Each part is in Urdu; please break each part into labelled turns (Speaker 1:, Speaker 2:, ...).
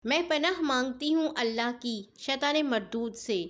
Speaker 1: میں پناہ مانگتی ہوں اللہ کی شیطان مردود سے۔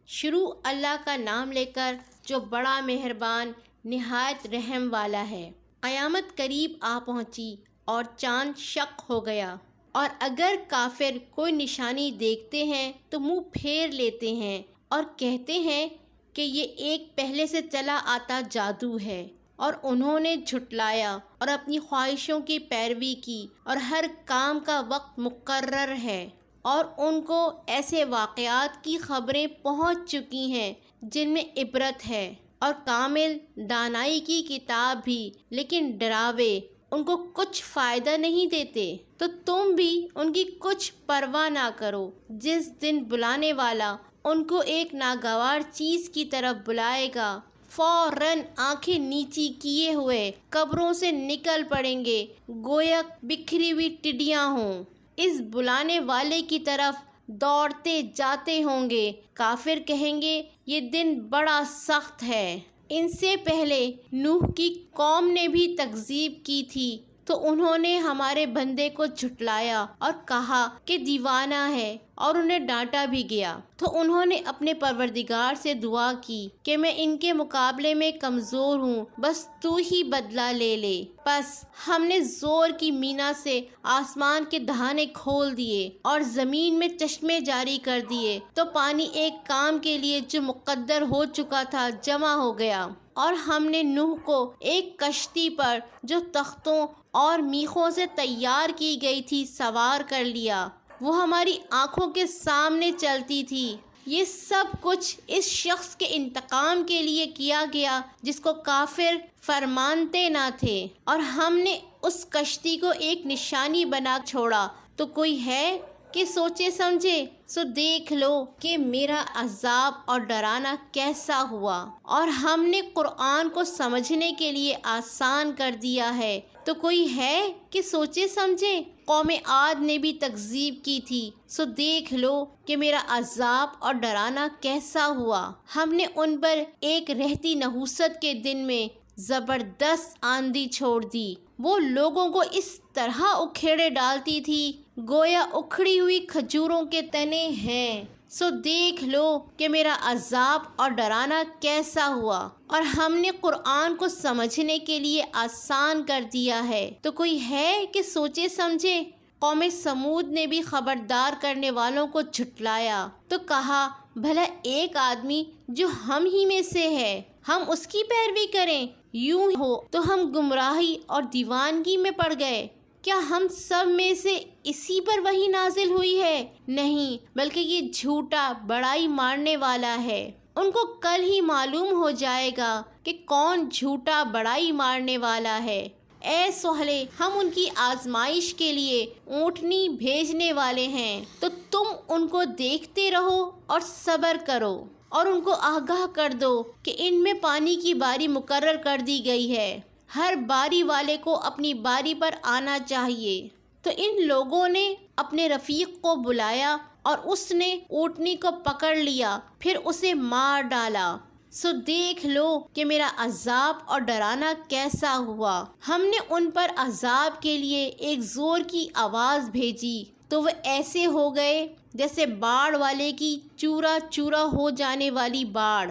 Speaker 1: شروع اللہ کا نام لے کر جو بڑا مہربان نہایت رحم والا ہے۔ قیامت قریب آ پہنچی اور چاند شق ہو گیا، اور اگر کافر کوئی نشانی دیکھتے ہیں تو منہ پھیر لیتے ہیں اور کہتے ہیں کہ یہ ایک پہلے سے چلا آتا جادو ہے، اور انہوں نے جھٹلایا اور اپنی خواہشوں کی پیروی کی، اور ہر کام کا وقت مقرر ہے، اور ان کو ایسے واقعات کی خبریں پہنچ چکی ہیں جن میں عبرت ہے، اور کامل دانائی کی کتاب بھی، لیکن ڈراوے ان کو کچھ فائدہ نہیں دیتے۔ تو تم بھی ان کی کچھ پرواہ نہ کرو، جس دن بلانے والا ان کو ایک ناگوار چیز کی طرف بلائے گا، فوراً آنکھیں نیچی کیے ہوئے قبروں سے نکل پڑیں گے، گویا بکھری ہوئی ٹڈیاں ہوں۔ اس بلانے والے کی طرف دوڑتے جاتے ہوں گے۔ کافر کہیں گے یہ دن بڑا سخت ہے۔ ان سے پہلے نوح کی قوم نے بھی تکذیب کی تھی، تو انہوں نے ہمارے بندے کو جھٹلایا اور کہا کہ دیوانہ ہے، اور انہیں ڈانٹا بھی گیا۔ تو انہوں نے اپنے پروردگار سے دعا کی کہ میں ان کے مقابلے میں کمزور ہوں، بس تو ہی بدلہ لے لے۔ پس ہم نے زور کی مینا سے آسمان کے دہانے کھول دیے اور زمین میں چشمے جاری کر دیے، تو پانی ایک کام کے لیے جو مقدر ہو چکا تھا جمع ہو گیا۔ اور ہم نے نوح کو ایک کشتی پر جو تختوں اور میخوں سے تیار کی گئی تھی سوار کر لیا، وہ ہماری آنکھوں کے سامنے چلتی تھی۔ یہ سب کچھ اس شخص کے انتقام کے لیے کیا گیا جس کو کافر فرمانتے نہ تھے، اور ہم نے اس کشتی کو ایک نشانی بنا چھوڑا۔ تو کوئی ہے کہ سوچے سمجھے؟ سو دیکھ لو کہ میرا عذاب اور ڈرانا کیسا ہوا، اور ہم نے قرآن کو سمجھنے کے لیے آسان کر دیا ہے۔ تو کوئی ہے کہ سوچے سمجھے؟ قوم عاد نے بھی تکذیب کی تھی، سو دیکھ لو کہ میرا عذاب اور ڈرانا کیسا ہوا۔ ہم نے ان پر ایک رہتی نحوست کے دن میں زبردست آندھی چھوڑ دی، وہ لوگوں کو اس طرح اکھیڑے ڈالتی تھی گویا اکھڑی ہوئی کھجوروں کے تنے ہیں۔ سو دیکھ لو کہ میرا عذاب اور ڈرانا کیسا ہوا، اور ہم نے قرآن کو سمجھنے کے لیے آسان کر دیا ہے۔ تو کوئی ہے کہ سوچے سمجھے؟ قوم سمود نے بھی خبردار کرنے والوں کو جھٹلایا، تو کہا بھلا ایک آدمی جو ہم ہی میں سے ہے، ہم اس کی پیروی کریں؟ یوں ہو تو ہم گمراہی اور دیوانگی میں پڑ گئے۔ کیا ہم سب میں سے اسی پر وحی نازل ہوئی ہے؟ نہیں، بلکہ یہ جھوٹا بڑائی مارنے والا ہے۔ ان کو کل ہی معلوم ہو جائے گا کہ کون جھوٹا بڑائی مارنے والا ہے۔ اے سہلے، ہم ان کی آزمائش کے لیے اونٹنی بھیجنے والے ہیں، تو تم ان کو دیکھتے رہو اور صبر کرو، اور ان کو آگاہ کر دو کہ ان میں پانی کی باری مقرر کر دی گئی ہے، ہر باری والے کو اپنی باری پر آنا چاہیے۔ تو ان لوگوں نے اپنے رفیق کو بلایا، اور اس نے اونٹنی کو پکڑ لیا، پھر اسے مار ڈالا۔ سو دیکھ لو کہ میرا عذاب اور ڈرانا کیسا ہوا۔ ہم نے ان پر عذاب کے لیے ایک زور کی آواز بھیجی، تو وہ ایسے ہو گئے جیسے باڑ والے کی چورا چورا ہو جانے والی باڑ۔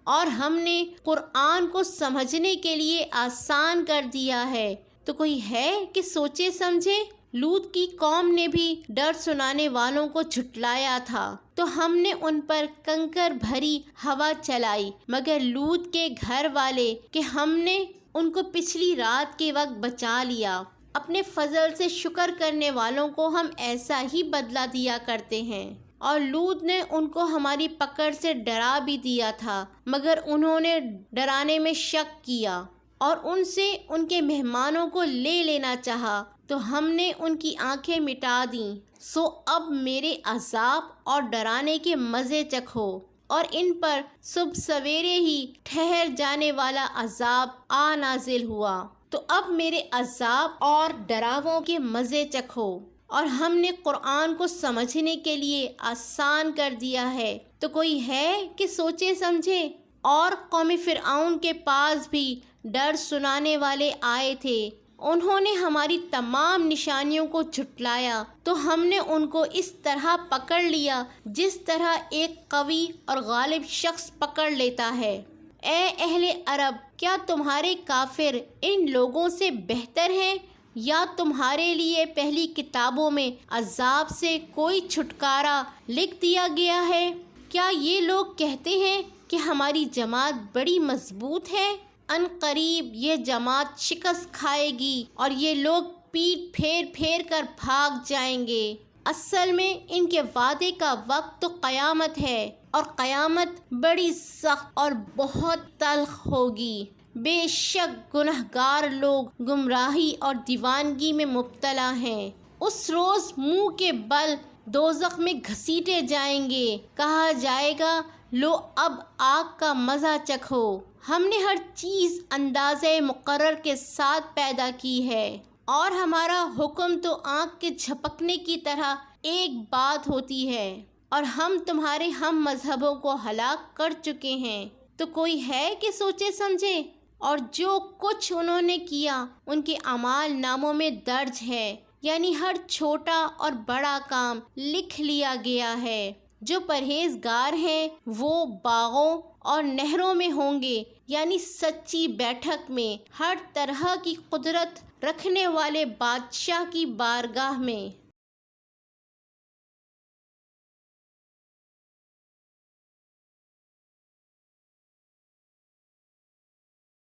Speaker 1: اور ہم نے قرآن کو سمجھنے کے لیے آسان کر دیا ہے۔ تو کوئی ہے کہ سوچے سمجھے؟ لوط کی قوم نے بھی ڈر سنانے والوں کو جھٹلایا تھا، تو ہم نے ان پر کنکر بھری ہوا چلائی، مگر لوط کے گھر والے کہ ہم نے ان کو پچھلی رات کے وقت بچا لیا۔ اپنے فضل سے شکر کرنے والوں کو ہم ایسا ہی بدلہ دیا کرتے ہیں۔ اور لوط نے ان کو ہماری پکڑ سے ڈرا بھی دیا تھا، مگر انہوں نے ڈرانے میں شک کیا، اور ان سے ان کے مہمانوں کو لے لینا چاہا، تو ہم نے ان کی آنکھیں مٹا دیں۔ سو اب میرے عذاب اور ڈرانے کے مزے چکھو، اور ان پر صبح سویرے ہی ٹھہر جانے والا عذاب آ نازل ہوا۔ تو اب میرے عذاب اور ڈراووں کے مزے چکھو، اور ہم نے قرآن کو سمجھنے کے لیے آسان کر دیا ہے۔ تو کوئی ہے کہ سوچے سمجھے؟ اور قوم فرعون کے پاس بھی ڈر سنانے والے آئے تھے، انہوں نے ہماری تمام نشانیوں کو جھٹلایا تو ہم نے ان کو اس طرح پکڑ لیا جس طرح ایک قوی اور غالب شخص پکڑ لیتا ہے۔ اے اہل عرب، کیا تمہارے کافر ان لوگوں سے بہتر ہیں؟ یا تمہارے لیے پہلی کتابوں میں عذاب سے کوئی چھٹکارا لکھ دیا گیا ہے؟ کیا یہ لوگ کہتے ہیں کہ ہماری جماعت بڑی مضبوط ہے؟ ان قریب یہ جماعت شکست کھائے گی اور یہ لوگ پیٹ پھیر پھیر کر بھاگ جائیں گے۔ اصل میں ان کے وعدے کا وقت تو قیامت ہے، اور قیامت بڑی سخت اور بہت تلخ ہوگی۔ بے شک گنہگار لوگ گمراہی اور دیوانگی میں مبتلا ہیں۔ اس روز منہ کے بل دوزخ میں گھسیٹے جائیں گے، کہا جائے گا لو اب آگ کا مزہ چکھو۔ ہم نے ہر چیز اندازے مقرر کے ساتھ پیدا کی ہے، اور ہمارا حکم تو آنکھ کے جھپکنے کی طرح ایک بات ہوتی ہے، اور ہم تمہارے ہم مذہبوں کو ہلاک کر چکے ہیں۔ تو کوئی ہے کہ سوچے سمجھے؟ اور جو کچھ انہوں نے کیا ان کے اعمال ناموں میں درج ہے، یعنی ہر چھوٹا اور بڑا کام لکھ لیا گیا ہے۔ جو پرہیزگار ہیں وہ باغوں اور نہروں میں ہوں گے، یعنی سچی بیٹھک میں، ہر طرح کی قدرت رکھنے والے بادشاہ کی بارگاہ میں۔